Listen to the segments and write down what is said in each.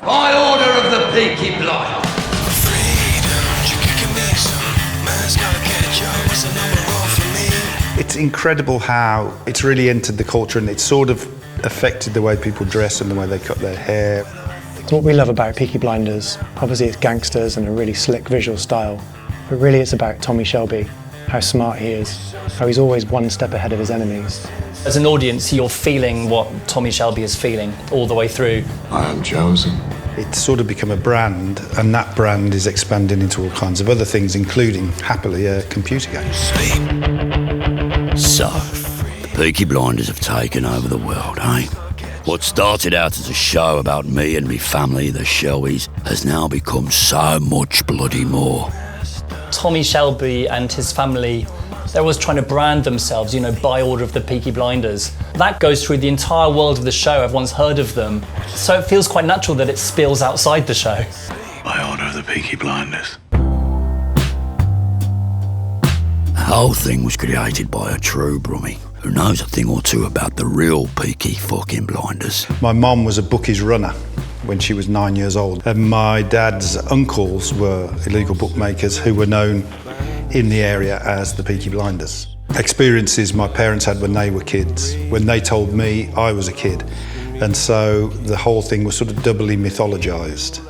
By order of the Peaky Blinders. It's incredible how it's really entered the culture and it's sort of affected the way people dress and the way they cut their hair. So what we love about Peaky Blinders, obviously it's gangsters and a really slick visual style, but really it's about Tommy Shelby, how smart he is, how he's always one step ahead of his enemies. As an audience, you're feeling what Tommy Shelby is feeling all the way through. I am chosen. It's sort of become a brand, and that brand is expanding into all kinds of other things, including, happily, a computer game. So, the Peaky Blinders have taken over the world, eh? What started out as a show about me and me family, the Shelbys, has now become so much bloody more. Tommy Shelby and his family, they're always trying to brand themselves, you know, by order of the Peaky Blinders. That goes through the entire world of the show, everyone's heard of them. So it feels quite natural that it spills outside the show. By order of the Peaky Blinders. The whole thing was created by a true brummie who knows a thing or two about the real Peaky fucking Blinders. My mum was a bookies runner when she was 9 years old, and my dad's uncles were illegal bookmakers who were known in the area as the Peaky Blinders. Experiences my parents had when they were kids. When they told me, I was a kid. And so the whole thing was sort of doubly mythologised.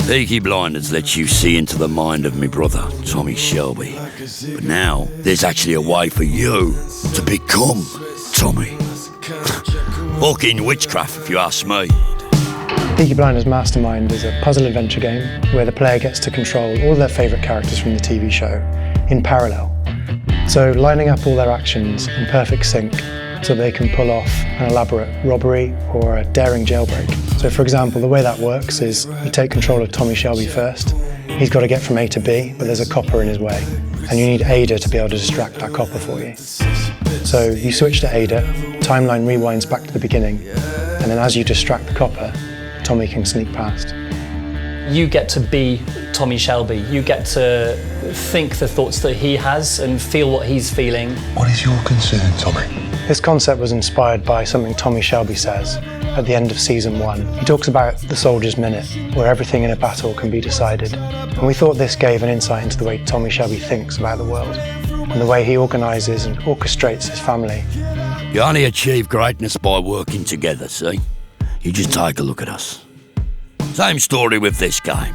Peaky Blinders lets you see into the mind of me brother, Tommy Shelby. But now, there's actually a way for you to become Tommy. Fucking witchcraft, if you ask me. Peaky Blinders Mastermind is a puzzle adventure game where the player gets to control all their favourite characters from the TV show in parallel. So lining up all their actions in perfect sync so they can pull off an elaborate robbery or a daring jailbreak. So for example, the way that works is you take control of Tommy Shelby first. He's got to get from A to B, but there's a copper in his way. And you need Ada to be able to distract that copper for you. So you switch to Ada, timeline rewinds back to the beginning, and then as you distract the copper, Tommy can sneak past. You get to be Tommy Shelby. You get to think the thoughts that he has and feel what he's feeling. What is your concern, Tommy? This concept was inspired by something Tommy Shelby says at the end of season 1. He talks about the soldier's minute, where everything in a battle can be decided. And we thought this gave an insight into the way Tommy Shelby thinks about the world and the way he organises and orchestrates his family. You only achieve greatness by working together, see? You just take a look at us. Same story with this game.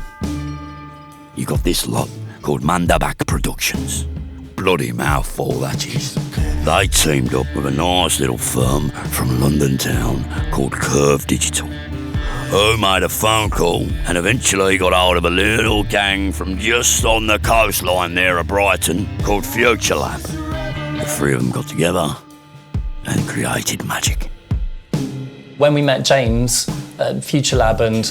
You got this lot called Mandaback Productions. Bloody mouthful, that is. They teamed up with a nice little firm from London town called Curve Digital, who made a phone call and eventually got hold of a little gang from just on the coastline there of Brighton called FuturLab. The three of them got together and created magic. When we met James at FuturLab and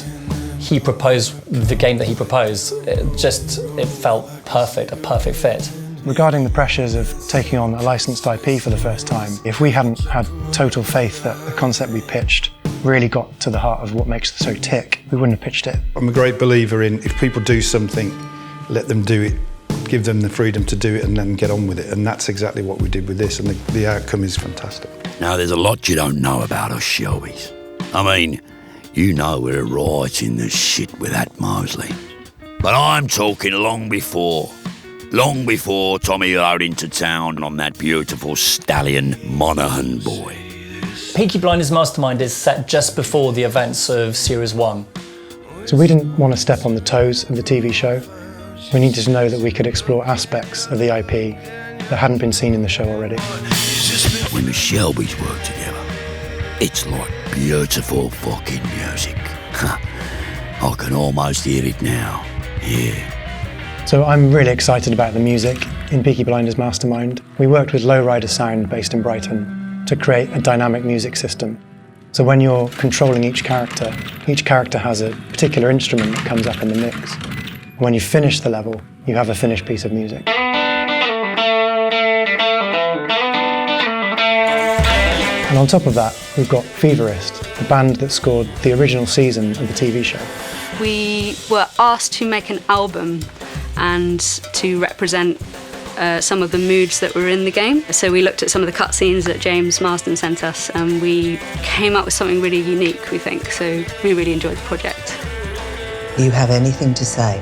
he proposed the game that he proposed, it felt perfect, a perfect fit. Regarding the pressures of taking on a licensed IP for the first time, if we hadn't had total faith that the concept we pitched really got to the heart of what makes the show tick, we wouldn't have pitched it. I'm a great believer in if people do something, let them do it, give them the freedom to do it and then get on with it. And that's exactly what we did with this, and the outcome is fantastic. Now, there's a lot you don't know about us Shelbys. I mean, you know we're right in the shit with that Mosley. But I'm talking long before Tommy rode into town on that beautiful stallion Monaghan boy. Peaky Blinders Mastermind is set just before the events of Series 1. So we didn't want to step on the toes of the TV show. We needed to know that we could explore aspects of the IP that hadn't been seen in the show already. When the Shelbys work together, it's like beautiful fucking music. I can almost hear it now. Yeah. So I'm really excited about the music in Peaky Blinders Mastermind. We worked with Lowrider Sound based in Brighton to create a dynamic music system. So when you're controlling each character has a particular instrument that comes up in the mix. When you finish the level, you have a finished piece of music. And on top of that, we've got Feverist, the band that scored the original season of the TV show. We were asked to make an album and to represent some of the moods that were in the game. So we looked at some of the cutscenes that James Marsden sent us, and we came up with something really unique, we think. So we really enjoyed the project. You have anything to say?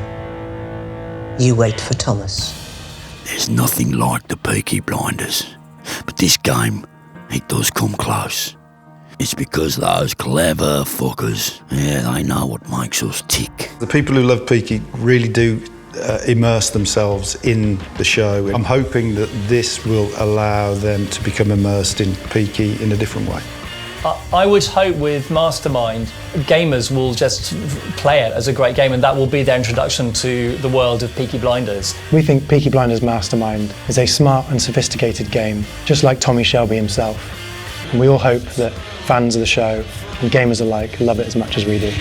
You wait for Thomas. There's nothing like the Peaky Blinders, but this game, it does come close. It's because those clever fuckers, yeah, they know what makes us tick. The people who love Peaky really do immerse themselves in the show. I'm hoping that this will allow them to become immersed in Peaky in a different way. I would hope with Mastermind, gamers will just play it as a great game, and that will be their introduction to the world of Peaky Blinders. We think Peaky Blinders Mastermind is a smart and sophisticated game, just like Tommy Shelby himself. And we all hope that fans of the show and gamers alike love it as much as we do.